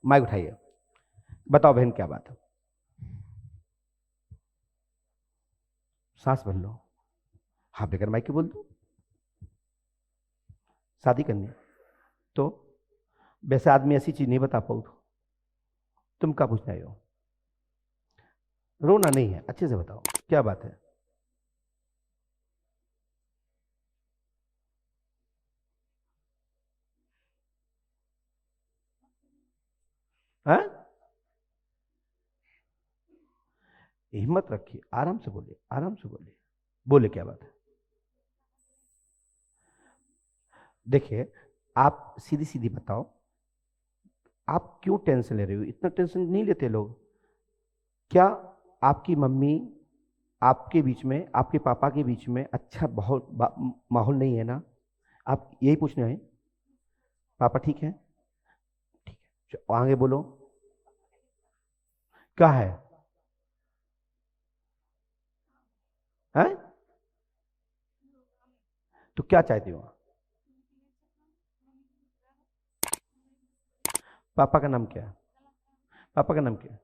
Mic उठाइए, बताओ बहन क्या बात है। सांस भर लो, हाँ बेकर माइक के बोल दो। शादी करनी तो वैसे आदमी ऐसी चीज नहीं बता पाऊ, तुम क्या पूछना हो? रोना नहीं है, अच्छे से बताओ क्या बात है। हाँ? हिम्मत रखिए, आराम से बोलिए, आराम से बोलिए, बोले क्या बात है। देखिए आप सीधी सीधी बताओ, आप क्यों टेंशन ले रहे हो? इतना टेंशन नहीं लेते लोग। क्या आपकी मम्मी आपके बीच में, आपके पापा के बीच में अच्छा बहुत माहौल नहीं है ना? आप यही पूछने हैं? पापा ठीक है? ठीक है, आगे बोलो क्या है? हैं? तो क्या चाहते हो? पापा का नाम क्या है? पापा का नाम क्या है?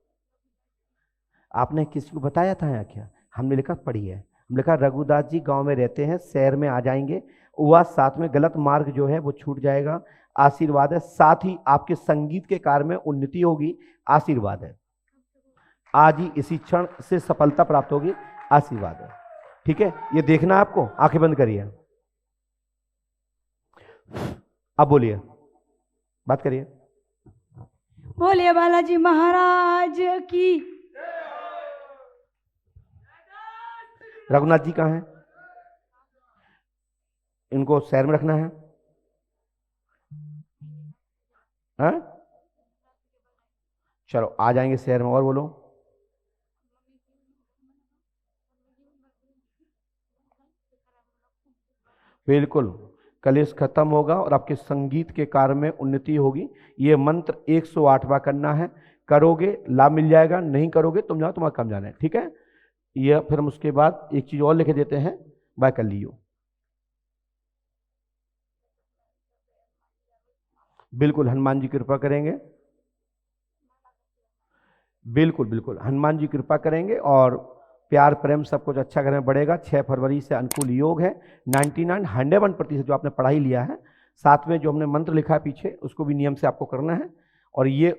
आपने किसी को बताया था या क्या? हमने लिखा, पढ़ी है, हम लिखा रघुदास जी गांव में रहते हैं, शहर में आ जाएंगे, वह साथ में गलत मार्ग जो है वो छूट जाएगा, आशीर्वाद है, साथ ही आपके संगीत के कार्य में उन्नति होगी, आशीर्वाद है, आज ही इसी क्षण से सफलता प्राप्त होगी, आशीर्वाद है। ठीक है, ये देखना है आपको, आंखें बंद करिए, अब बोलिए, बात करिए। बोलिए बालाजी महाराज की। रघुनाथ जी कहाँ हैं? इनको शहर में रखना है? हाँ? चलो आ जाएंगे शहर में, और बोलो। बिल्कुल, कलेश खत्म होगा और आपके संगीत के कार्य में उन्नति होगी। ये मंत्र 108वां करना है, करोगे लाभ मिल जाएगा, नहीं करोगे तुम जाओ, तुम्हारा काम जाना है। ठीक है, ये फिर हम उसके बाद एक चीज और लिख देते हैं, बाय कर लियो। बिल्कुल हनुमान जी कृपा करेंगे, बिल्कुल बिल्कुल हनुमान जी कृपा करेंगे, और प्यार प्रेम सब कुछ अच्छा घर में बढ़ेगा। 6 फरवरी से अनुकूल योग है, 99-101% जो आपने पढ़ाई लिया है, साथ में जो हमने मंत्र लिखा है पीछे, उसको भी नियम से आपको करना है। और ये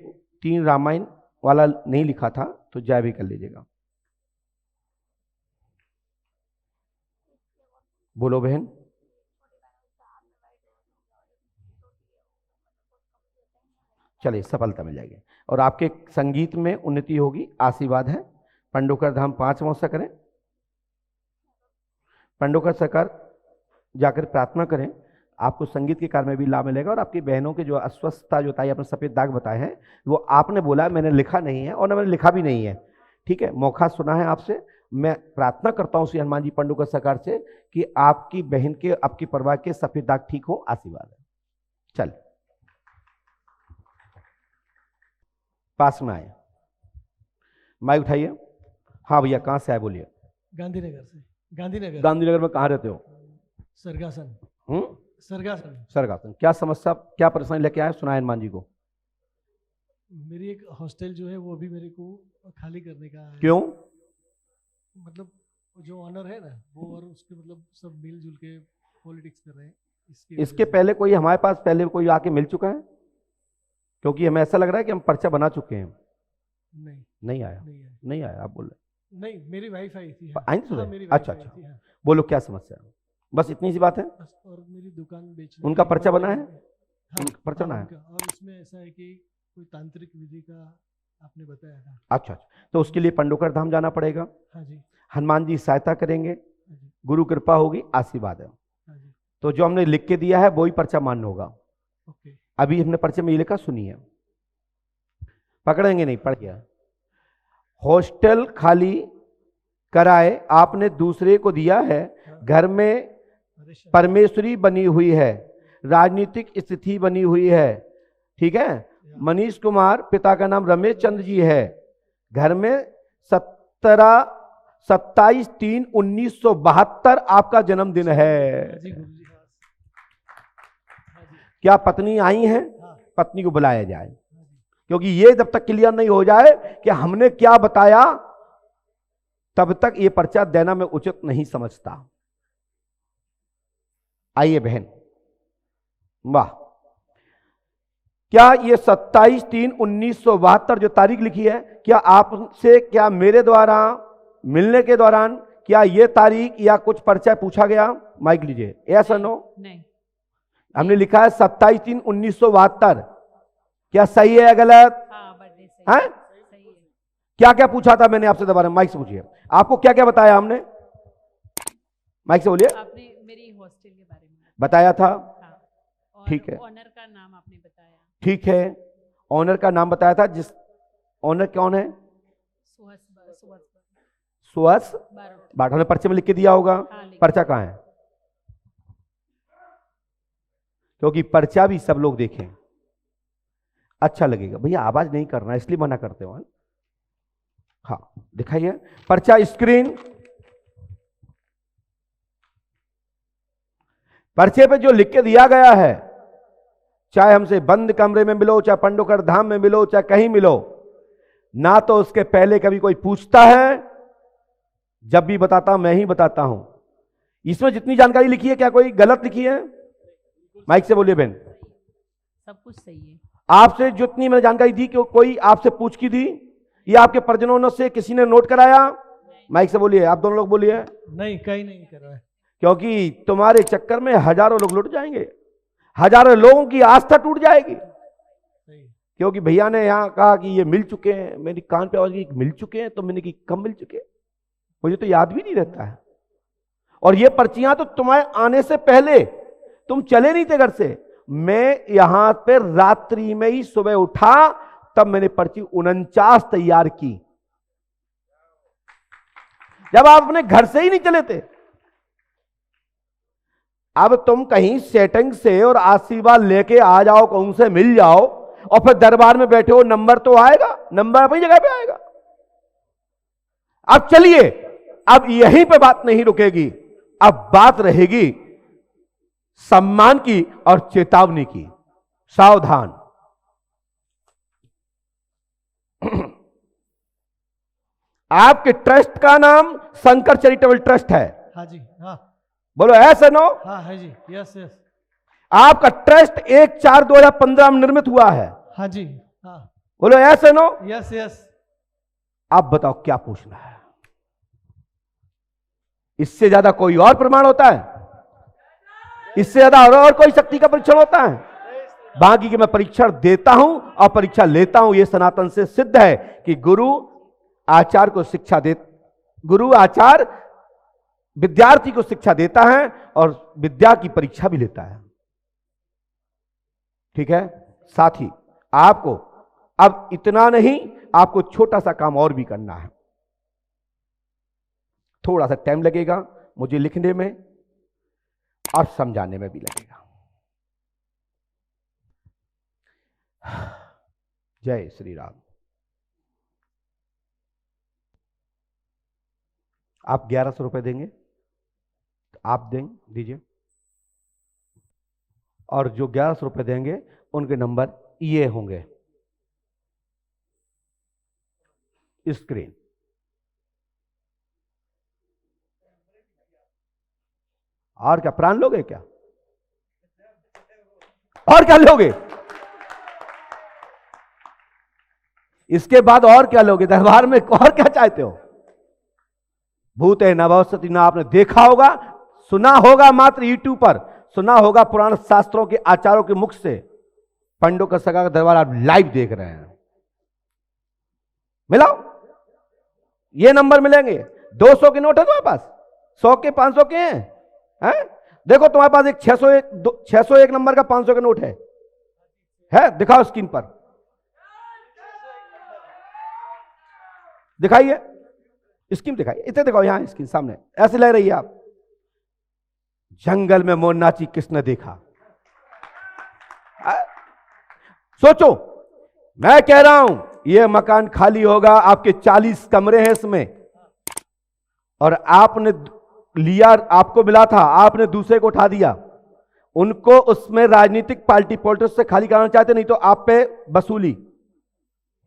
3 रामायण वाला नहीं लिखा था तो जय भी कर लीजिएगा। बोलो बहन। चलिए सफलता मिल जाएगी और आपके संगीत में उन्नति होगी, आशीर्वाद है। पंडोकर धाम 5 महोत्सव करें, पंडोकर सरकार जाकर प्रार्थना करें, आपको संगीत के कार्य में भी लाभ मिलेगा। और आपकी बहनों के जो अस्वस्थता जो बताई, आपने सफेद दाग बताए हैं, वो आपने बोला, मैंने लिखा नहीं है और मैंने लिखा भी नहीं है। ठीक है, मौका सुना है आपसे, मैं प्रार्थना करता हूं श्री हनुमान जी पंडोकर सरकार से कि आपकी बहन के, आपकी परिवार के सफेद दाग ठीक हो, आशीर्वाद है। चल पास में आए, माइक उठाइए। हाँ भैया, कहाँ से आए बोलिए? गांधीनगर से। गांधीनगर। गांधीनगर में कहाँ रहते हो? सरगासन। सरगासन। सरगासन, क्या समस्या, क्या परेशानी लेके आए, सुनाए हनुमान जी को। मेरी एक हॉस्टल जो है वो अभी मेरे को खाली करने का है। क्यों? मतलब जो ऑनर है ना वो, और उसके मतलब सब मिलजुल के पॉलिटिक्स कर रहे हैं। इसके पहले कोई हमारे पास पहले कोई आके मिल चुका है? क्योंकि हमें ऐसा लग रहा है कि हम पर्चा बना चुके हैं। नहीं, नहीं आया, नहीं आया, आप बोल रहे? नहीं, मेरी वाइफ आई थी। आई थी? अच्छा अच्छा, बोलो क्या समस्या है, बस इतनी सी बात है। और मेरी दुकान बेचने, उनका पर्चा बना है? हाँ, पर्चा बना है। और इसमें ऐसा है कि कोई तांत्रिक विधि का आपने बताया था। अच्छा अच्छा, तो उसके लिए पंडोकर धाम जाना पड़ेगा। हाँ जी। हनुमान जी सहायता करेंगे, गुरु कृपा होगी, आशीर्वाद है। हाँ जी। तो जो हमने लिख के दिया है वही पर्चा मान्य होगा। ओके। अभी हमने पर्चे में ये लिखा, सुनिए, पकड़ेंगे नहीं, पढ़ गया। हॉस्टल खाली कराए आपने दूसरे को दिया है, घर में परमेश्वरी बनी हुई है, राजनीतिक स्थिति बनी हुई है। ठीक है, मनीष कुमार, पिता का नाम रमेश चंद्र जी है, घर में 27/3/1972 आपका जन्मदिन है। क्या पत्नी आई है? पत्नी को बुलाया जाए। क्योंकि ये जब तक क्लियर नहीं हो जाए कि हमने क्या बताया, तब तक ये पर्चा देना मैं उचित नहीं समझता। आइए बहन, वाह, क्या ये 27/3/1972 जो तारीख लिखी है, क्या आपसे क्या मेरे द्वारा मिलने के दौरान क्या ये तारीख या कुछ पर्चा पूछा गया? माइक लीजिए, यस और नो? नहीं। हमने लिखा है 27/3/1972, क्या सही है या गलत? हाँ, बर्थडे सही है? सही है। क्या क्या पूछा था मैंने आपसे? दोबारा माइक से पूछिए, आपको क्या क्या बताया हमने? माइक से बोलिए। आपने मेरी हॉस्टल के बारे में बताया था, हाँ, और ठीक है। ऑनर का नाम आपने बताया। ठीक है, ऑनर का नाम बताया था। जिस ऑनर कौन है? सुहास बाट, हमने पर्चे में लिख के दिया होगा। हाँ, पर्चा कहाँ है? क्योंकि पर्चा भी सब लोग देखें, अच्छा लगेगा। भैया आवाज नहीं करना, इसलिए मना करते हो। हाँ, दिखाइए पर्चा, स्क्रीन। पर्चे पे जो लिख के दिया गया है, चाहे हमसे बंद कमरे में मिलो, चाहे पंडोकर धाम में मिलो, चाहे कहीं मिलो, ना तो उसके पहले कभी कोई पूछता है, जब भी बताता मैं ही बताता हूं। इसमें जितनी जानकारी लिखी है, क्या कोई गलत लिखी है? माइक से बोलिए बहन। सब कुछ सही है। आपसे जितनी मैंने जानकारी दी, कि कोई आपसे पूछ की दी या आपके परिजनों से किसी ने नोट कराया? माइक से बोलिए, आप दोनों लोग बोलिए। नहीं, कहीं नहीं कर रहा है। क्योंकि तुम्हारे चक्कर में हजारों लोग लुट जाएंगे, हजारों लोगों की आस्था टूट जाएगी। क्योंकि भैया ने यहां कहा कि ये मिल चुके हैं, मेरी कान पे आवाज की मिल चुके हैं, तो मैंने की कब मिल चुके हैं, मुझे तो याद भी नहीं रहता है। और ये पर्चियां तो तुम्हारे आने से पहले तुम चले नहीं थे घर से। मैं यहां पे रात्रि में ही सुबह उठा, तब मैंने पर्ची 49 तैयार की, जब आप अपने घर से ही नहीं चले थे। अब तुम कहीं सेटिंग से और आशीर्वाद लेके आ जाओ, कौन से मिल जाओ, और फिर दरबार में बैठे हो, नंबर तो आएगा, नंबर अपनी जगह पे आएगा। अब चलिए, अब यहीं पे बात नहीं रुकेगी, अब बात रहेगी सम्मान की और चेतावनी की। सावधान। आपके ट्रस्ट का नाम शंकर चैरिटेबल ट्रस्ट है। हाँ जी, हाँ। बोलो ऐसे नो? हाँ है जी, यस यस। आपका ट्रस्ट 1/4/2015 में निर्मित हुआ है। हाँ जी, हाँ। बोलो ऐसे नो? Yes yes. आप बताओ क्या पूछना है? इससे ज्यादा कोई और प्रमाण होता है? इससे ज्यादा और कोई शक्ति का परीक्षण होता है? बाकी के मैं परीक्षण देता हूं और परीक्षा लेता हूं। यह सनातन से सिद्ध है कि गुरु आचार्य को शिक्षा दे, गुरु आचार्य विद्यार्थी को शिक्षा देता है और विद्या की परीक्षा भी लेता है। ठीक है? साथ ही आपको अब इतना नहीं, आपको छोटा सा काम और भी करना है। थोड़ा सा टाइम लगेगा मुझे लिखने में और समझाने में भी लगेगा। जय श्री राम। आप 1100 रुपए देंगे? आप दीजिए। और जो 1100 रुपए देंगे उनके नंबर ये होंगे, स्क्रीन। और क्या प्राण लोगे क्या? और क्या लोगे? इसके बाद और क्या लोगे? दरबार में और क्या चाहते हो? भूत है नभस्ति ना आपने देखा होगा, सुना होगा मात्र यूट्यूब पर, सुना होगा पुराण शास्त्रों के आचार्यों के मुख से। पंडों का सगा का दरबार आप लाइव देख रहे हैं। मिलाओ, ये नंबर मिलेंगे। 200 के नोट है तुम्हारे पास, 100 के 500 के हैं? देखो तुम्हारे पास एक 601 नंबर का 500 का नोट है? दिखाओ स्क्रीन पर, दिखाइए स्क्रीन, दिखाइए, इतने दिखाओ, यहां स्क्रीन सामने ऐसे ले रही है आप। जंगल में मोर नाची किसने देखा? सोचो, मैं कह रहा हूं यह मकान खाली होगा, आपके 40 कमरे हैं इसमें, और आपने लिया, आपको मिला था, आपने दूसरे को उठा दिया। उनको उसमें राजनीतिक पार्टी पॉलिटिक्स से खाली कराना चाहते, नहीं तो आप पे वसूली।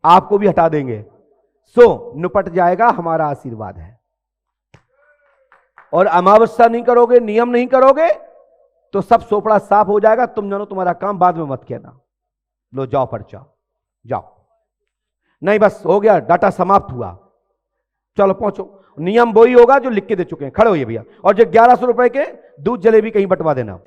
आपको भी हटा देंगे। सो निपट जाएगा, हमारा आशीर्वाद है। और अमावस्या नहीं करोगे, नियम नहीं करोगे तो सब सोपड़ा साफ हो जाएगा। तुम जानो, तुम्हारा काम बाद में मत कहना। लो जाओ पर्चा, जाओ। नहीं बस हो गया, डाटा समाप्त हुआ, चलो पहुंचो। नियम वही होगा जो लिख के दे चुके हैं। खड़े होइए भैया, और जो 1100 रुपए के दूध जलेबी कहीं बंटवा देना।